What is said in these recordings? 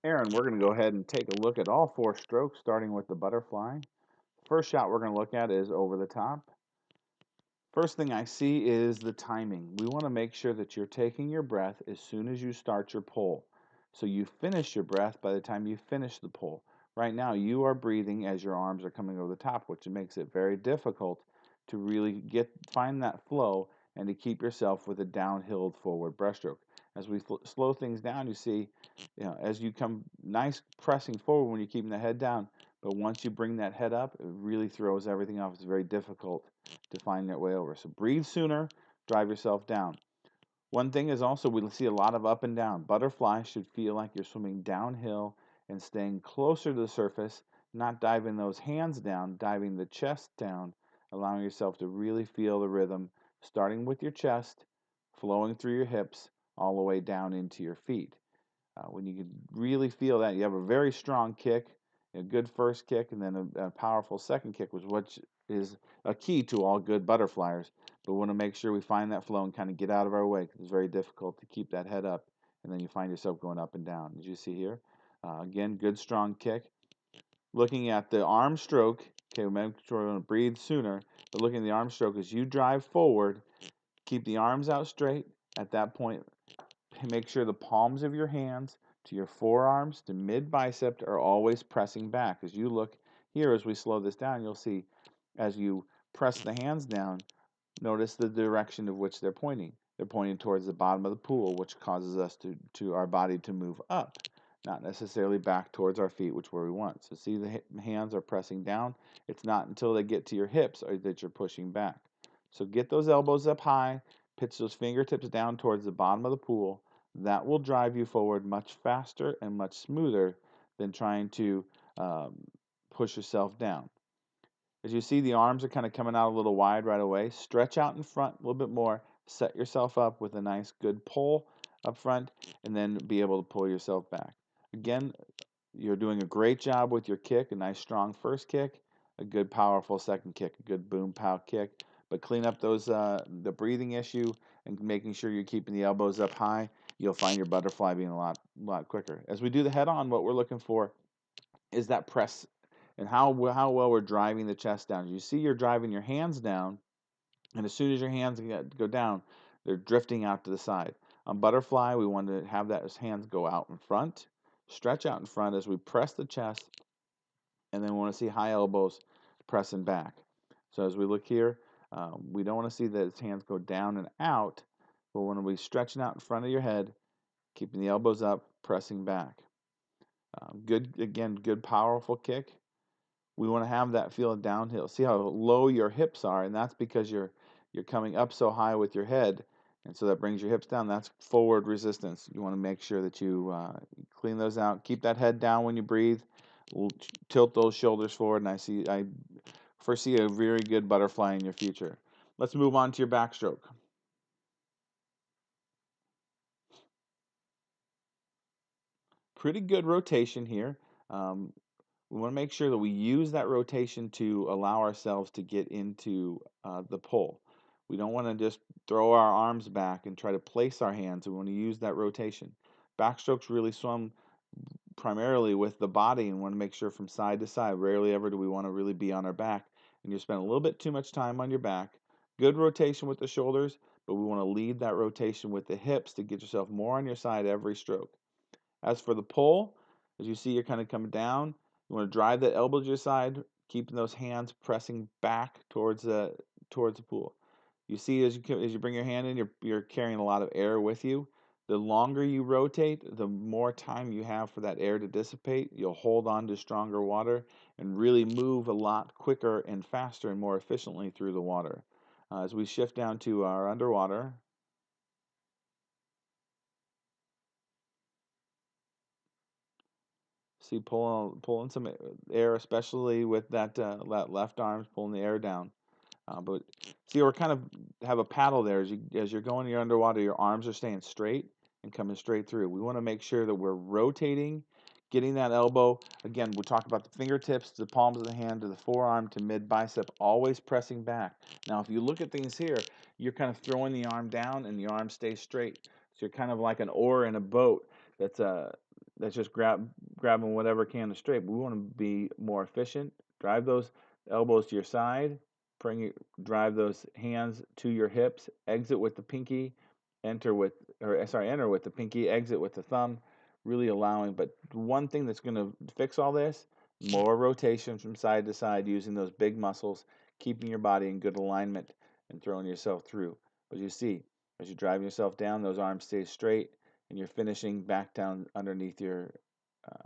Aaron, we're going to go ahead and take a look at all 4 strokes, starting with the butterfly. First shot we're going to look at is over the top. First thing I see is the timing. We want to make sure that you're taking your breath as soon as you start your pull. So you finish your breath by the time you finish the pull. Right now, you are breathing as your arms are coming over the top, which makes it very difficult to really find that flow and to keep yourself with a downhill forward breaststroke. As we slow things down, you see, as you come nice pressing forward when you're keeping the head down, but once you bring that head up, it really throws everything off. It's very difficult to find their way over. So breathe sooner, drive yourself down. One thing is also we see a lot of up and down. Butterfly should feel like you're swimming downhill and staying closer to the surface, not diving those hands down, diving the chest down, allowing yourself to really feel the rhythm, starting with your chest, flowing through your hips, all the way down into your feet. When you can really feel that, you have a very strong kick, a good first kick, and then a powerful second kick, which is a key to all good butterflyers. But we want to make sure we find that flow and kind of get out of our way because it's very difficult to keep that head up, and then you find yourself going up and down, as you see here. Again, good strong kick. Looking at the arm stroke, okay, make sure we want to breathe sooner, but looking at the arm stroke as you drive forward, keep the arms out straight. At that point, make sure the palms of your hands to your forearms to mid bicep are always pressing back. As you look here, as we slow this down, you'll see as you press the hands down, notice the direction of which they're pointing. They're pointing towards the bottom of the pool, which causes us to our body to move up, not necessarily back towards our feet, which is where we want. So see the hands are pressing down. It's not until they get to your hips that you're pushing back. So get those elbows up high, pitch those fingertips down towards the bottom of the pool. That will drive you forward much faster and much smoother than trying to push yourself down. As you see, the arms are kind of coming out a little wide right away. Stretch out in front a little bit more. Set yourself up with a nice good pull up front, and then be able to pull yourself back. Again, you're doing a great job with your kick, a nice strong first kick, a good powerful second kick, a good boom pow kick. But clean up those the breathing issue and making sure you're keeping the elbows up high. You'll find your butterfly being a lot quicker. As we do the head on, what we're looking for is that press and how well we're driving the chest down. You see, you're driving your hands down, and as soon as your hands go down, they're drifting out to the side. On butterfly, we want to have that hands go out in front, stretch out in front as we press the chest, and then we want to see high elbows pressing back. So as we look here, we don't want to see that his hands go down and out, but we want to be stretching out in front of your head, keeping the elbows up, pressing back. Good powerful kick. We want to have that feel downhill. See how low your hips are, and that's because you're coming up so high with your head, and so that brings your hips down. That's forward resistance. You want to make sure that you clean those out. Keep that head down when you breathe. Tilt those shoulders forward, and I foresee a very good butterfly in your future. Let's move on to your backstroke. Pretty good rotation here. We want to make sure that we use that rotation to allow ourselves to get into the pull. We don't want to just throw our arms back and try to place our hands. We want to use that rotation. Backstrokes really swim primarily with the body and want to make sure from side to side. Rarely ever do we want to really be on our back. And you spend a little bit too much time on your back. Good rotation with the shoulders, but we want to lead that rotation with the hips to get yourself more on your side every stroke. As for the pull, as you see, you're kind of coming down. You want to drive that elbow to your side, keeping those hands pressing back towards the pool. You see, as you bring your hand in, you're carrying a lot of air with you. The longer you rotate, the more time you have for that air to dissipate. You'll hold on to stronger water and really move a lot quicker and faster and more efficiently through the water. As we shift down to our underwater, see pulling some air, especially with that left arm, pulling the air down. But see, we're kind of have a paddle there as you're going your underwater. Your arms are staying straight and coming straight through. We want to make sure that we're rotating, getting that elbow. Again, we talk about the fingertips, the palms of the hand, to the forearm, to mid bicep, always pressing back. Now, if you look at things here, you're kind of throwing the arm down, and the arm stays straight. So you're kind of like an oar in a boat that's that's just grabbing whatever can is straight. But we want to be more efficient. Drive those elbows to your side. Drive those hands to your hips. Exit with the pinky. Enter with the pinky. Exit with the thumb. Really allowing. But one thing that's going to fix all this: more rotation from side to side using those big muscles, keeping your body in good alignment and throwing yourself through. But you see, as you drive yourself down, those arms stay straight and you're finishing back down underneath your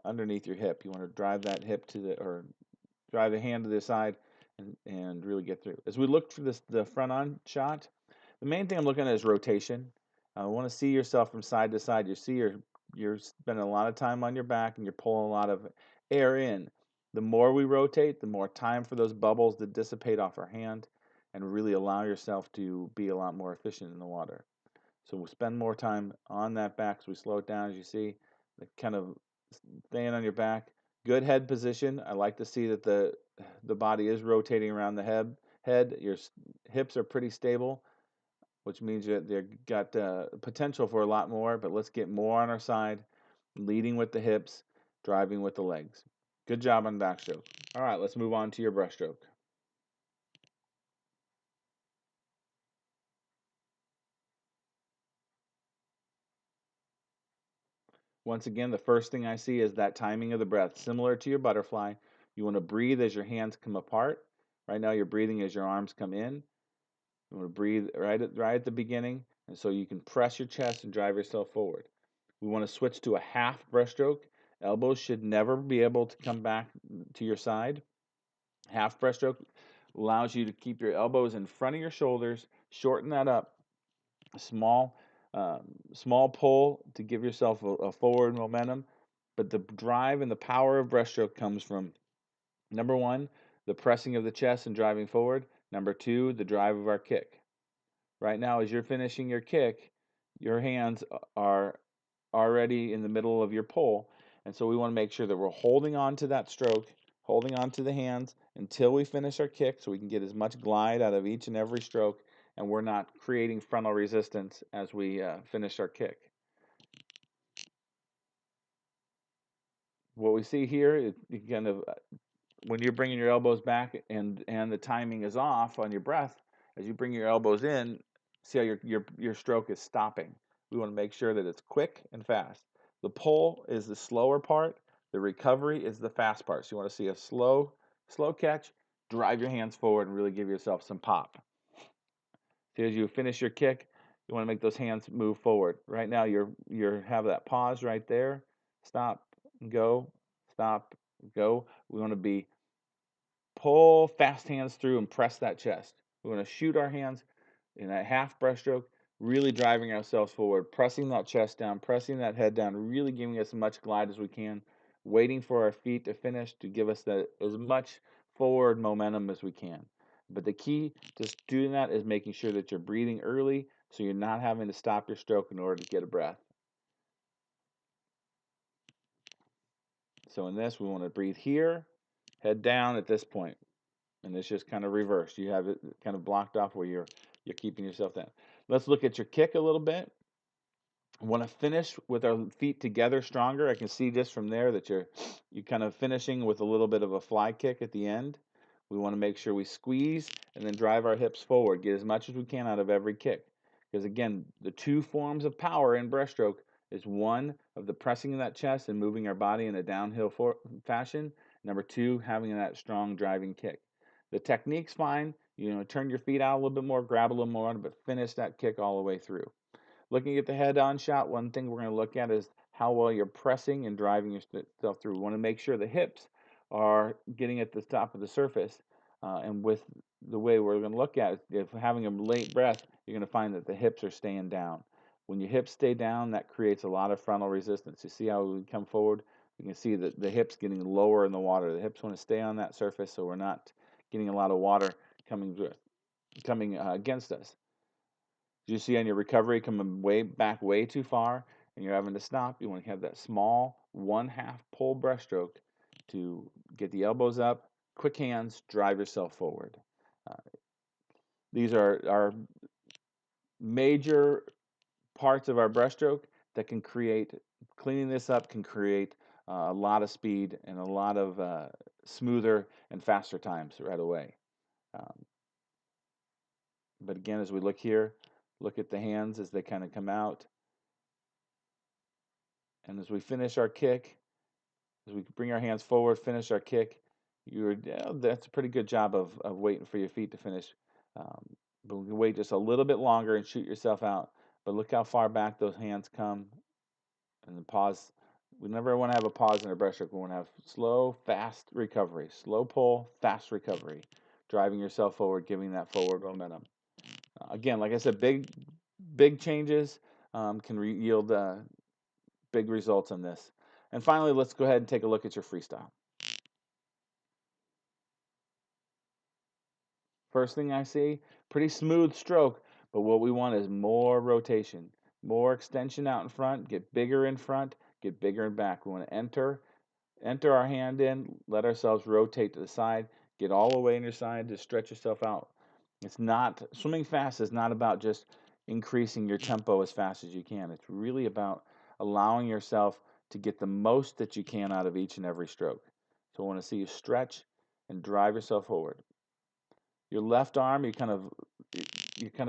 hip. You want to drive that hip or drive the hand to the side and really get through. As we look for the front on shot, the main thing I'm looking at is rotation. I want to see yourself from side to side. You see you're spending a lot of time on your back and you're pulling a lot of air in. The more we rotate, the more time for those bubbles to dissipate off our hand and really allow yourself to be a lot more efficient in the water. So we'll spend more time on that back. So we slow it down, as you see, kind of staying on your back. Good head position. I like to see that the body is rotating around the head. Your hips are pretty stable, which means that they've got potential for a lot more. But let's get more on our side, leading with the hips, driving with the legs. Good job on backstroke. All right, let's move on to your breaststroke. Once again, the first thing I see is that timing of the breath, similar to your butterfly. You want to breathe as your hands come apart. Right now, you're breathing as your arms come in. You want to breathe right at the beginning, and so you can press your chest and drive yourself forward. We want to switch to a half breaststroke. Elbows should never be able to come back to your side. Half breaststroke allows you to keep your elbows in front of your shoulders, shorten that up, small small pull to give yourself a forward momentum. But the drive and the power of breaststroke comes from number one, the pressing of the chest and driving forward. Number two, the drive of our kick. Right now, as you're finishing your kick, your hands are already in the middle of your pull. And so we want to make sure that we're holding on to that stroke, holding on to the hands until we finish our kick so we can get as much glide out of each and every stroke and we're not creating frontal resistance as we finish our kick. What we see here is kind of when you're bringing your elbows back and the timing is off on your breath, as you bring your elbows in, see how your stroke is stopping. We want to make sure that it's quick and fast. The pull is the slower part. The recovery is the fast part. So you want to see a slow catch, drive your hands forward and really give yourself some pop. See, as you finish your kick, you want to make those hands move forward. Right now, you're have that pause right there. Stop, go, stop, go. We want to be pull fast hands through and press that chest. We want to shoot our hands in that half breaststroke, really driving ourselves forward, pressing that chest down, pressing that head down, really giving us as much glide as we can, waiting for our feet to finish to give us as much forward momentum as we can. But the key to doing that is making sure that you're breathing early so you're not having to stop your stroke in order to get a breath. So in this, we want to breathe here, head down at this point. And it's just kind of reversed. You have it kind of blocked off where you're keeping yourself down. Let's look at your kick a little bit. I want to finish with our feet together stronger. I can see just from there that you're kind of finishing with a little bit of a fly kick at the end. We want to make sure we squeeze and then drive our hips forward. Get as much as we can out of every kick. Because again, the two forms of power in breaststroke is one of the pressing of that chest and moving our body in a downhill fashion. Number two, having that strong driving kick. The technique's fine. Turn your feet out a little bit more, grab a little more, but finish that kick all the way through. Looking at the head-on shot, one thing we're going to look at is how well you're pressing and driving yourself through. We want to make sure the hips are getting at the top of the surface. And with the way we're going to look at it, if having a late breath, you're going to find that the hips are staying down. When your hips stay down, that creates a lot of frontal resistance. You see how we come forward? You can see that the hips getting lower in the water. The hips want to stay on that surface so we're not getting a lot of water coming against us. You see on your recovery coming way too far and you're having to stop, you want to have that small 1/2 pull breaststroke to get the elbows up, quick hands, drive yourself forward. These are our major parts of our breaststroke that can create Cleaning this up can create a lot of speed and a lot of smoother and faster times right away. Um, but again, as we look here, look at the hands as they kind of come out. And as we finish our kick, as we bring our hands forward, finish our kick, that's a pretty good job of waiting for your feet to finish. Um, but we can wait just a little bit longer and shoot yourself out. But look how far back those hands come, and the pause. We never want to have a pause in our breaststroke. We want to have slow, fast recovery. Slow pull, fast recovery. Driving yourself forward, giving that forward momentum. Again, like I said, big changes can yield big results on this. And finally, let's go ahead and take a look at your freestyle. First thing I see, pretty smooth stroke, but what we want is more rotation, more extension out in front, get bigger in front, get bigger in back. We want to enter our hand in, let ourselves rotate to the side, get all the way in your side to stretch yourself out. It's not, swimming fast is not about just increasing your tempo as fast as you can. It's really about allowing yourself to get the most that you can out of each and every stroke. So I want to see you stretch and drive yourself forward. Your left arm, you're kind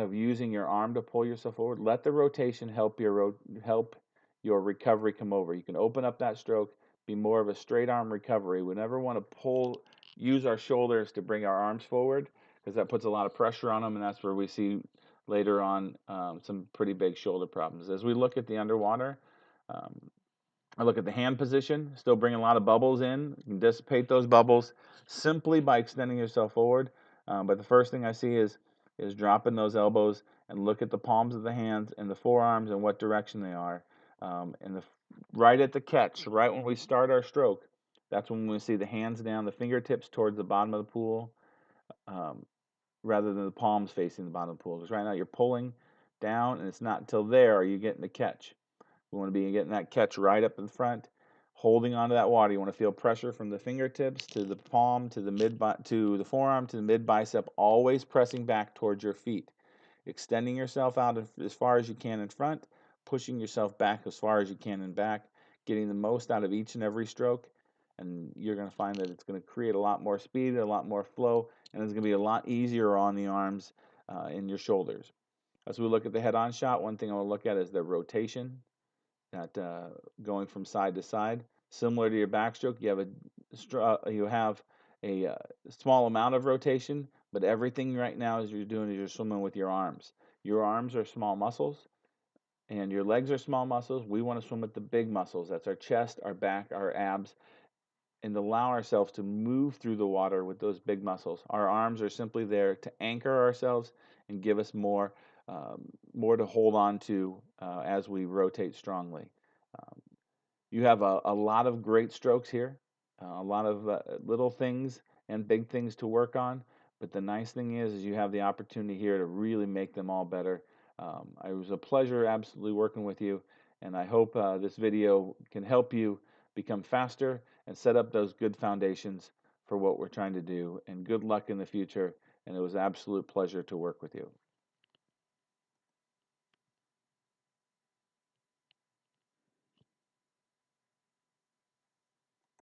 of using your arm to pull yourself forward. Let the rotation help your recovery come over. You can open up that stroke, be more of a straight arm recovery. We never want to use our shoulders to bring our arms forward because that puts a lot of pressure on them, and that's where we see later on some pretty big shoulder problems. As we look at the underwater, um, I look at the hand position, still bringing a lot of bubbles in. You can dissipate those bubbles simply by extending yourself forward. But the first thing I see is dropping those elbows and look at the palms of the hands and the forearms and what direction they are. Right at the catch, right when we start our stroke, that's when we see the hands down, the fingertips towards the bottom of the pool, um, rather than the palms facing the bottom of the pool. Because right now you're pulling down, and it's not until there are you getting the catch. We want to be getting that catch right up in front, holding onto that water. You want to feel pressure from the fingertips to the palm to the forearm to the mid bicep, always pressing back towards your feet, extending yourself out as far as you can in front, pushing yourself back as far as you can in back, getting the most out of each and every stroke. And you're going to find that it's going to create a lot more speed, a lot more flow, and it's going to be a lot easier on the arms and your shoulders. As we look at the head-on shot, one thing I want to look at is the rotation, that going from side to side. Similar to your backstroke, you have a small amount of rotation, but everything right now is you're swimming with your arms. Your arms are small muscles, and your legs are small muscles. We want to swim with the big muscles. That's our chest, our back, our abs, and allow ourselves to move through the water with those big muscles. Our arms are simply there to anchor ourselves and give us more to hold on to as we rotate strongly. Um, you have a lot of great strokes here, a lot of little things and big things to work on. But the nice thing is you have the opportunity here to really make them all better. It was a pleasure absolutely working with you, and I hope this video can help you become faster and set up those good foundations for what we're trying to do. And good luck in the future. And it was an absolute pleasure to work with you.